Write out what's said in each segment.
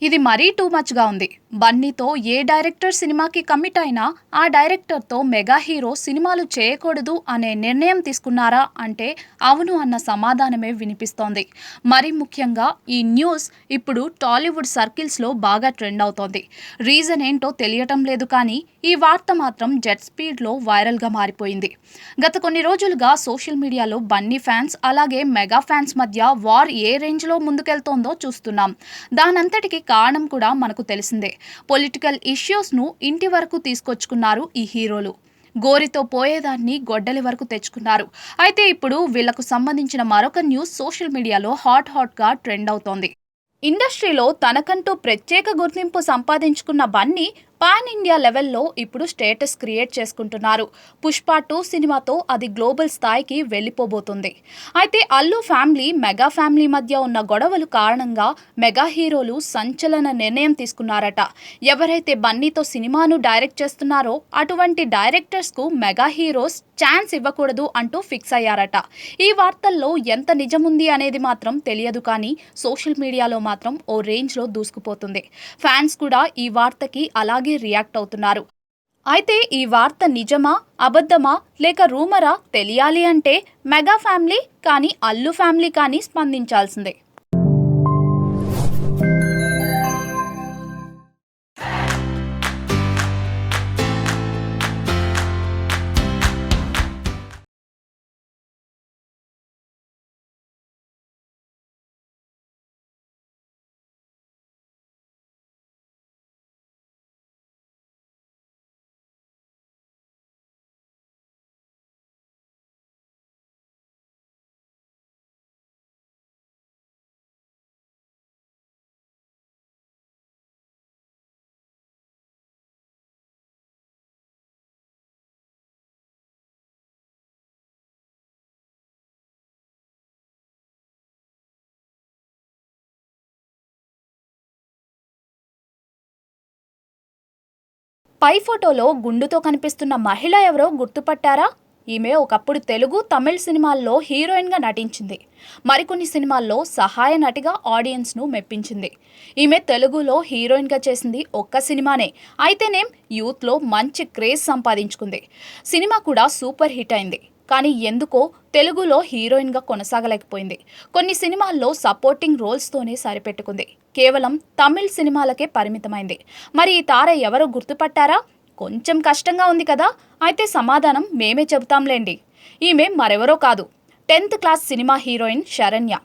ఇది మరీ టూ మచ్‌గా ఉంది. బన్నీతో ఏ డైరెక్టర్ సినిమాకి కమిట్ అయినా, ఆ డైరెక్టర్‌తో మెగా హీరో సినిమాలు చేయకూడదు అనే నిర్ణయం తీసుకున్నారా అంటే అవును అన్న సమాధానమే వినిపిస్తోంది. మరీ ముఖ్యంగా ఈ న్యూస్ ఇప్పుడు టాలీవుడ్ సర్కిల్స్‌లో బాగా ట్రెండ్ అవుతోంది. రీజన్ ఏంటో తెలియటం లేదు కానీ, ఈ వార్త మాత్రం జెట్ స్పీడ్‌లో వైరల్‌గా మారిపోయింది. గత కొన్ని రోజులుగా సోషల్ మీడియాలో బన్నీ ఫ్యాన్స్, అలాగే మెగా ఫ్యాన్స్ మధ్య వార్ ఏ రేంజ్‌లో ముందుకెళ్తోందో చూస్తున్నాం. దానంతటికి కారణం కూడా మనకు తెలిసిందే. పొలిటికల్ ఇష్యూస్‌ను ఇంటి వరకు తీసుకొచ్చుకున్నారు ఈ హీరోలు. గోరితో పోయేదాన్ని గొడ్డలి వరకు తెచ్చుకున్నారు. అయితే ఇప్పుడు వీళ్లకు సంబంధించిన మరొక న్యూస్ సోషల్ మీడియాలో హాట్‌గా ట్రెండ్ అవుతోంది. ఇండస్ట్రీలో తనకంటూ ప్రత్యేక గుర్తింపు సంపాదించుకున్న బన్నీ పాన్ ఇండియా లెవెల్లో ఇప్పుడు స్టేటస్ క్రియేట్ చేసుకుంటున్నారు. పుష్ప 2 సినిమాతో అది గ్లోబల్ స్థాయికి వెళ్లిపోబోతుంది. అయితే అల్లు ఫ్యామిలీ, మెగా ఫ్యామిలీ మధ్య ఉన్న గొడవలు కారణంగా మెగా హీరోలు సంచలన నిర్ణయం తీసుకున్నారట. ఎవరైతే బన్నీతో సినిమాను డైరెక్ట్ చేస్తున్నారో అటువంటి డైరెక్టర్స్కు మెగా హీరోస్ ఛాన్స్ ఇవ్వకూడదు అంటూ ఫిక్స్ అయ్యారట. ఈ వార్తల్లో ఎంత నిజముంది అనేది మాత్రం తెలియదు కానీ సోషల్ మీడియాలో మాత్రం ఓ రేంజ్లో దూసుకుపోతుంది. ఫ్యాన్స్ కూడా ఈ వార్తకి అలాగే రియాక్ట్ అవుతున్నారు. అయితే ఈ వార్త నిజమా, అబద్ధమా లేక రూమరా తెలియాలి అంటే మెగా ఫ్యామిలీ కానీ అల్లు ఫ్యామిలీ కానీ స్పందించాల్సిందే. పై ఫోటోలో గుండుతో కనిపిస్తున్న మహిళ ఎవరో గుర్తుపట్టారా? ఈమె ఒకప్పుడు తెలుగు, తమిళ్ సినిమాల్లో హీరోయిన్గా నటించింది. మరికొన్ని సినిమాల్లో సహాయ నటిగా ఆడియన్స్ను మెప్పించింది. ఈమె తెలుగులో హీరోయిన్గా చేసింది ఒక్క సినిమానే. అయితేనేం యూత్లో మంచి క్రేజ్ సంపాదించుకుంది. సినిమా కూడా సూపర్ హిట్ అయింది. కానీ ఎందుకో తెలుగులో హీరోయిన్గా కొనసాగలేకపోయింది. కొన్ని సినిమాల్లో సపోర్టింగ్ రోల్స్తోనే సరిపెట్టుకుంది. కేవలం తమిళ్ సినిమాలకే పరిమితమైంది. మరి ఈ తార ఎవరో గుర్తుపట్టారా? కొంచెం కష్టంగా ఉంది కదా? అయితే సమాధానం మేమే చెబుతాంలేండి. ఈమె మరెవరో కాదు, 10th class cinema heroine Saranya.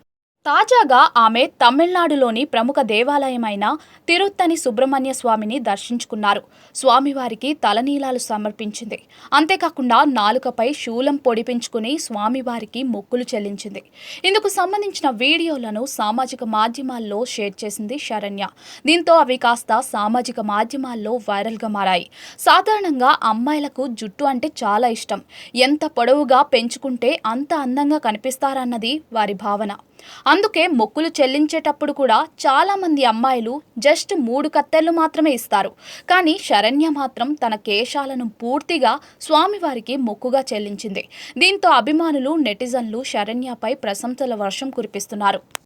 తాజాగా ఆమె తమిళనాడులోని ప్రముఖ దేవాలయమైన తిరుత్తని సుబ్రహ్మణ్య స్వామిని దర్శించుకున్నారు. స్వామివారికి తలనీలాలు సమర్పించింది. అంతేకాకుండా నాలుకపై శూలం పొడిపించుకుని స్వామివారికి మొక్కులు చెల్లించింది. ఇందుకు సంబంధించిన వీడియోలను సామాజిక మాధ్యమాల్లో షేర్ చేసింది శరణ్య. దీంతో అవి కాస్త సామాజిక మాధ్యమాల్లో వైరల్గా మారాయి. సాధారణంగా అమ్మాయిలకు జుట్టు అంటే చాలా ఇష్టం. ఎంత పొడవుగా పెంచుకుంటే అంత అందంగా కనిపిస్తారన్నది వారి భావన. అందుకే మొక్కులు చెల్లించేటప్పుడు కూడా చాలా మంది అమ్మాయిలు జస్ట్ 3 కత్తెర్లు మాత్రమే ఇస్తారు. కానీ శరణ్య మాత్రం తన కేశాలను పూర్తిగా స్వామివారికి మొక్కుగా చెల్లించింది. దీంతో అభిమానులు, నెటిజన్లు శరణ్యపై ప్రశంసల వర్షం కురిపిస్తున్నారు.